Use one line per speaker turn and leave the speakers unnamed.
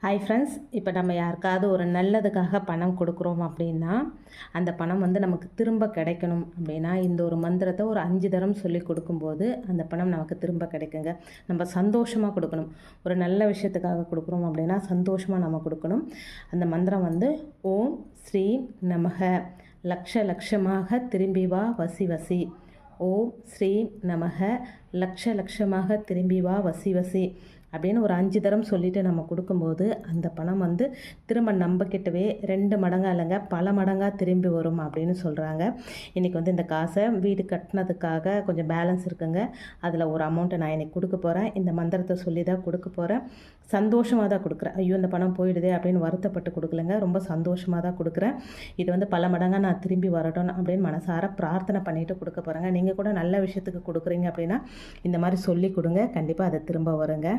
Hi friends, இப்போ நம்ம யாருக்காவது ஒரு நல்லதுக்காக பணம் கொடுக்குறோம் அப்படின்னா, அந்த பணம் நமக்கு திரும்ப கிடைக்கணும் அப்படின்னா, இந்த ஒரு மந்திரத்தை ஒரு 5 தரம் சொல்லி கொடுக்கும்போது அந்த பணம் நமக்கு திரும்ப கிடைக்குங்க. நம்ம சந்தோஷமாக கொடுக்கணும். ஒரு நல்ல விஷயத்துக்காக கொடுக்குறோம் அப்படின்னா சந்தோஷமாக நம்ம கொடுக்கணும். அந்த மந்திரம் ஓம் ஸ்ரீம் நமக லக்ஷ லக்ஷமாக திரும்பி வா வசி வசி. ஓம் ஸ்ரீம் நமக லக்ஷ லக்ஷமாக திரும்பி வா வசி வசி அப்படின்னு ஒரு 5 தரம் சொல்லிவிட்டு நம்ம கொடுக்கும்போது அந்த பணம் திரும்ப நம்மக்கிட்டவே 2 மடங்காக இல்லைங்க, பல மடங்காக திரும்பி வரும் அப்படின்னு சொல்கிறாங்க. இன்றைக்கி இந்த காசை வீடு கட்டினதுக்காக கொஞ்சம் பேலன்ஸ் இருக்குங்க. அதில் ஒரு அமௌண்ட்டை நான் இன்றைக்கி கொடுக்க போகிறேன். இந்த மந்திரத்தை சொல்லி தான் கொடுக்க போகிறேன். சந்தோஷமாக தான் கொடுக்குறேன். ஐயோ இந்த பணம் போயிடுதே அப்படின்னு வருத்தப்பட்டு கொடுக்கலங்க, ரொம்ப சந்தோஷமாக தான் கொடுக்குறேன். இது பல மடங்காக நான் திரும்பி வரட்டும் அப்படின்னு மனசார பிரார்த்தனை பண்ணிவிட்டு கொடுக்க போகிறேங்க. நீங்கள் கூட நல்ல விஷயத்துக்கு கொடுக்குறீங்க அப்படின்னா இந்த மாதிரி சொல்லி கொடுங்க, கண்டிப்பாக அதை திரும்ப வருங்க.